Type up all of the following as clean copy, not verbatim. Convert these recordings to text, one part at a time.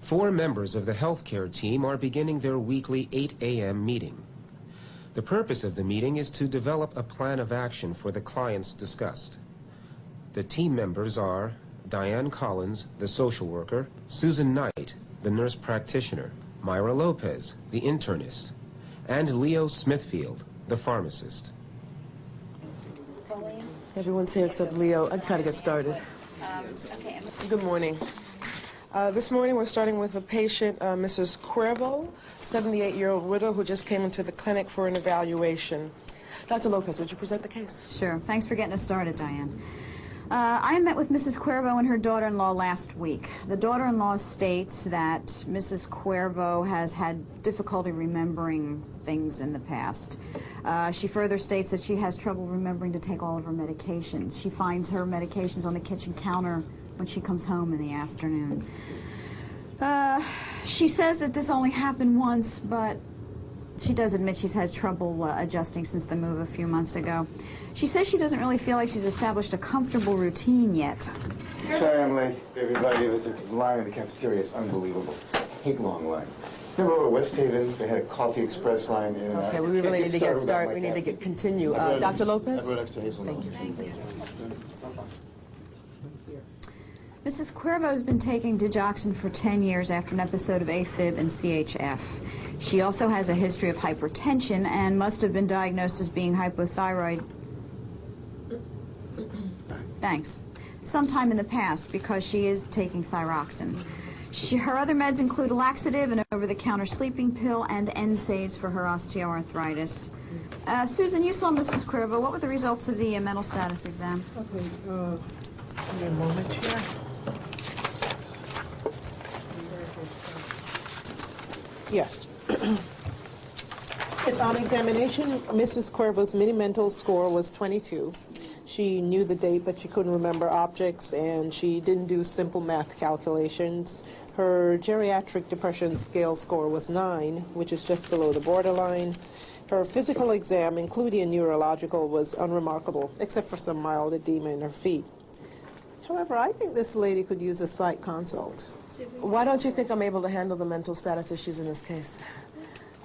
4 members of the healthcare team are beginning their weekly 8 a.m. meeting. The purpose of the meeting is to develop a plan of action for the clients discussed. The team members are Diane Collins, the social worker, Susan Knight, the nurse practitioner, Myra Lopez, the internist, and Leo Smithfield, the pharmacist. Everyone's here except Leo. I'd try to get started. Okay. Good morning. This morning we're starting with a patient, Mrs. Cuervo, 78-year-old widow who just came into the clinic for an evaluation. Dr. Lopez, would you present the case? Sure. Thanks for getting us started, Diane. I met with Mrs. Cuervo and her daughter-in-law last week. The daughter-in-law states that Mrs. Cuervo has had difficulty remembering things in the past. She further states that she has trouble remembering to take all of her medications. She finds her medications on the kitchen counter when she comes home in the afternoon. She says that this only happened once, but she does admit she's had trouble adjusting since the move a few months ago. She says she doesn't really feel like she's established a comfortable routine yet. Sorry I'm late, everybody. There's a line in the cafeteria. It's unbelievable. Hate long line. Remember over at West Haven, they had a coffee express line in. Okay, we really need to get started. We need to continue. Dr. Lopez? I brought extra hazelnut. Thank you. Mrs. Cuervo has been taking digoxin for 10 years after an episode of AFib and CHF. She also has a history of hypertension and must have been diagnosed as being hypothyroid. Thanks. Sometime in the past, because she is taking thyroxin. Her other meds include a laxative, an over-the-counter sleeping pill, and NSAIDs for her osteoarthritis. Susan, you saw Mrs. Cuervo. What were the results of the mental status exam? Okay, give me a moment here. Yes. On examination, Mrs. Cuervo's mini-mental score was 22. She knew the date, but she couldn't remember objects, and she didn't do simple math calculations. Her geriatric depression scale score was 9, which is just below the borderline. Her physical exam, including a neurological, was unremarkable, except for some mild edema in her feet. However, I think this lady could use a psych consult. Why don't you think I'm able to handle the mental status issues in this case?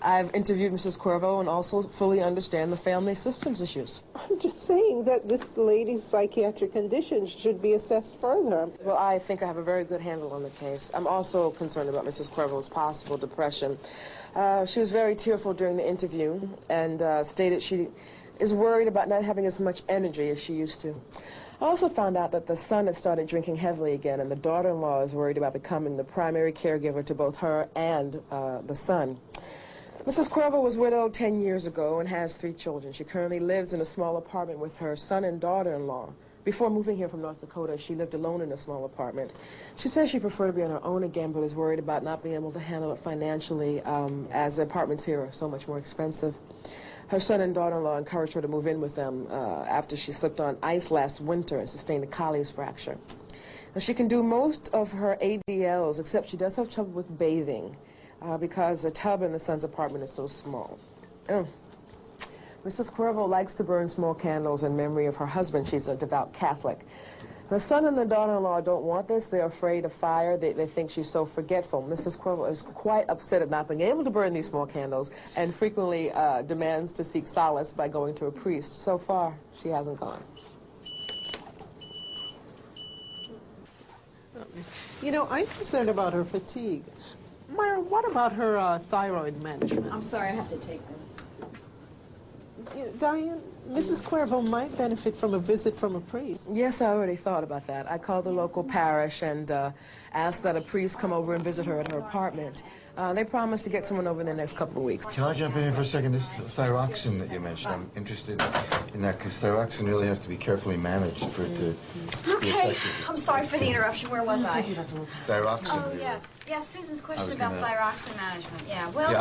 I've interviewed Mrs. Cuervo and also fully understand the family systems issues. I'm just saying that this lady's psychiatric condition should be assessed further. Well, I think I have a very good handle on the case. I'm also concerned about Mrs. Cuervo's possible depression. She was very tearful during the interview and stated she is worried about not having as much energy as she used to. I also found out that the son had started drinking heavily again, and the daughter-in-law is worried about becoming the primary caregiver to both her and the son. Mrs. Cuervo was widowed 10 years ago and has 3 children. She currently lives in a small apartment with her son and daughter-in-law. Before moving here from North Dakota, she lived alone in a small apartment. She says she preferred to be on her own again, but is worried about not being able to handle it financially, as the apartments here are so much more expensive. Her son and daughter-in-law encouraged her to move in with them after she slipped on ice last winter and sustained a Colles fracture. Now, she can do most of her ADLs, except she does have trouble with bathing. Because the tub in the son's apartment is so small. Mrs. Cuervo likes to burn small candles in memory of her husband. She's a devout Catholic. The son and the daughter-in-law don't want this. They're afraid of fire. They think she's so forgetful. Mrs. Cuervo is quite upset at not being able to burn these small candles and frequently demands to seek solace by going to a priest. So far, she hasn't gone. You know, I'm concerned about her fatigue. Myra, what about her thyroid management? I'm sorry, I have to take this. Diane, Mrs. Cuervo might benefit from a visit from a priest. Yes, I already thought about that. I called the local parish and asked that a priest come over and visit her at her apartment. They promised to get someone over in the next couple of weeks. Can I jump in here for a second? This thyroxin that you mentioned, I'm interested in that because thyroxin really has to be carefully managed for it to be effective. I'm sorry for the interruption. Where was I? Thyroxin. Oh, yes. Yeah, Susan's question about thyroxin management. Yeah, well,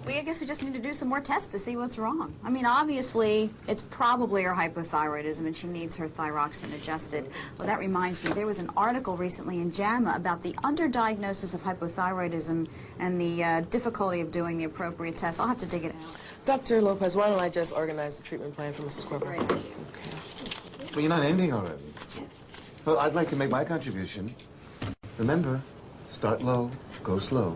I guess we just need to do some more tests to see what's wrong. I mean, obviously, it's probably her hypothyroidism, and she needs her thyroxin adjusted. Well, that reminds me, there was an article recently in JAMA about the underdiagnosis of hypothyroidism and the difficulty of doing the appropriate tests. I'll have to dig it out. Dr. Lopez, why don't I just organize the treatment plan for Mrs. Cuervo? Great. Okay. Well, you're not ending already. Well, I'd like to make my contribution. Remember, start low, Go slow.